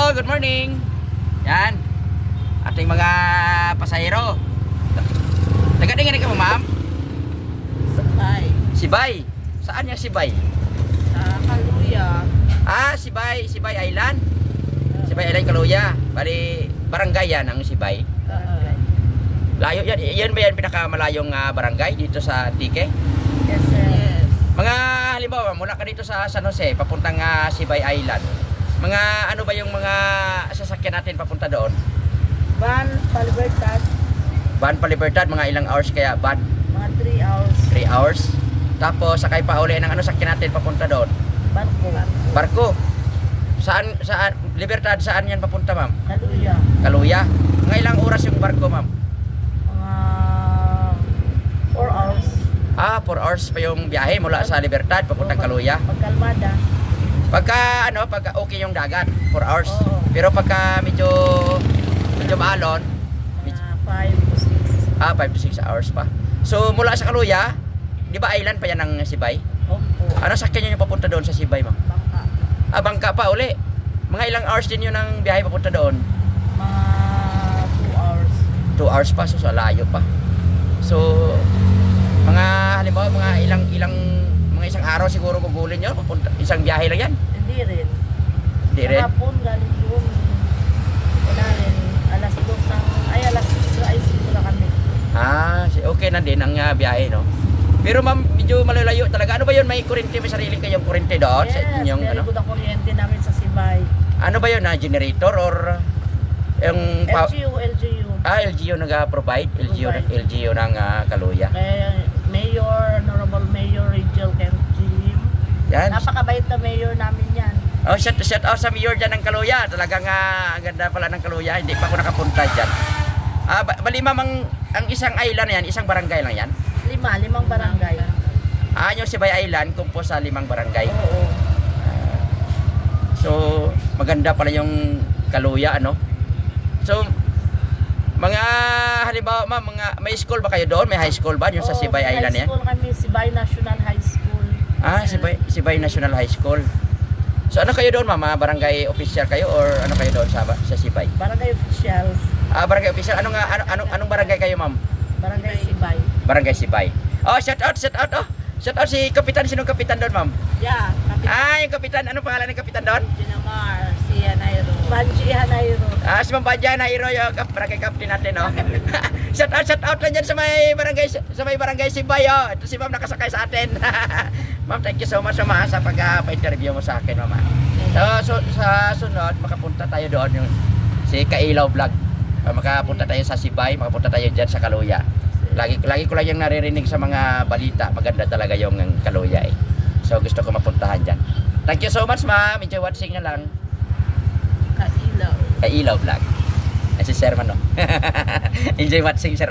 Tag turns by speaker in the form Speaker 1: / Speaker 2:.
Speaker 1: Hello, good morning. Yan. Ating mga pasahero. Taga-tingin ka mo, ma'am?
Speaker 2: Sibay.
Speaker 1: Sibay. Saan yung Sibay?
Speaker 2: Sa Kaluya.
Speaker 1: Ah, Sibay Island. Sibay Island, Kaluya. Bali, barangay yan ang Sibay. Layo yan. Yan ba yan pinakamalayong barangay dito sa Antique?
Speaker 2: Yes, sir. Yes.
Speaker 1: Mga halimbawa, mula ka dito sa San Jose, papuntang Sibay Island. Mga ano ba yung mga sasakyan natin papunta doon?
Speaker 2: Van Palibertad.
Speaker 1: Van Palibertad, mga ilang hours kaya van?
Speaker 2: Mga 3 hours.
Speaker 1: 3 hours. Tapos sakay pa uli ng ano sakyan natin papunta doon?
Speaker 2: Barko.
Speaker 1: Barko. Saan Libertad saan yan papunta, ma'am?
Speaker 2: Kaluya.
Speaker 1: Kaluya. Mga ilang oras yung barko, ma'am?
Speaker 2: Mga 4 hours.
Speaker 1: 4 hours pa yung biyahe mula sa Libertad papuntang Kaluya.
Speaker 2: Pagkalmada.
Speaker 1: Pagka okay yung dagat, 4 hours.
Speaker 2: Oo.
Speaker 1: Pero pagka medyo maalon,
Speaker 2: 5 to 6.
Speaker 1: 5 to 6 hours pa. So mula sa Kaluya, di ba island pa yan ng Sibay?
Speaker 2: Opo.
Speaker 1: Ano sakyan nyo papunta doon sa Sibay, ma'am?
Speaker 2: Bangka.
Speaker 1: Bangka pa uli. Mga ilang hours din yun ang biyahe papunta doon?
Speaker 2: Mga 2 hours.
Speaker 1: 2 hours pa, so sa layo pa. So mga halimbawa mga isang araw siguro gugulin nyo, papunta, isang biyahe lang yan?
Speaker 2: Hindi rin.
Speaker 1: Hindi rin?
Speaker 2: Kahapon galing doon. Wala rin. Alas 6 ay siguro kami.
Speaker 1: Okay na din ang biyahe, no? Pero ma'am, medyo malalayo talaga. Ano ba yun? May kurente, may sarili kayong kurente doon?
Speaker 2: Yes,
Speaker 1: sa inyong,
Speaker 2: very good ang kuryente namin sa Sibay.
Speaker 1: Ano ba yun? Generator or yung
Speaker 2: LGU.
Speaker 1: LGU nag-provide? LGU ng Kaluya.
Speaker 2: Kaya Mayor, Honorable Mayor Rachel Kenjilim.
Speaker 1: Yan.
Speaker 2: Napakabait na mayor namin yan.
Speaker 1: Shout out sa mayor dyan ng Kaluya. Talagang ang ganda pala ng Kaluya. Hindi pa ako nakapunta dyan. Bali ma'am, ang isang island yan, isang barangay lang yan?
Speaker 2: 5 barangay.
Speaker 1: Yung Sibay Island, composed sa 5 barangay.
Speaker 2: Oo.
Speaker 1: So, maganda pala yung Kaluya, ano? So, mga halimbawa ma'am, may school ba kayo doon? May high school ba yung sa Sibay Island yan?
Speaker 2: High school kami, Sibay National High School.
Speaker 1: Sibay National High School. So ano kayo doon, ma'am? Barangay official kayo or ano kayo doon sa Sibay?
Speaker 2: Barangay officials.
Speaker 1: Barangay official. Anong barangay kayo, ma'am?
Speaker 2: Barangay Sibay.
Speaker 1: Barangay Sibay. Shout out. Shout out si Kapitan. Sinong Kapitan doon, ma'am?
Speaker 2: Yeah, Kapitan.
Speaker 1: Yung Kapitan. Anong pangalan ng Kapitan doon?
Speaker 2: Ginamar, si Hanairo. Banji Hanairo.
Speaker 1: Si Ma'am Banji Hanairo, yung barangay captain natin, no? Shout out lang dyan sa may barangay Sibay, oh. Ito si ma'am nakasakay sa atin. Ma'am, thank you so much, ma'am, sa pag-interview mo sa akin, ma'am. So, sa sunod, makapunta tayo doon yung si Kailaw Vlog. Makapunta tayo sa Sibay, makapunta tayo dyan sa Kaluya. Lagi ko lang yung naririnig sa mga balita. Maganda talaga yung Kaluya, eh. So, gusto ko mapuntahan dyan. Thank you so much, ma'am. Enjoy watching na lang.
Speaker 2: Kailaw.
Speaker 1: Kailaw Vlog. Si Sir man, no? Enjoy watching, sir.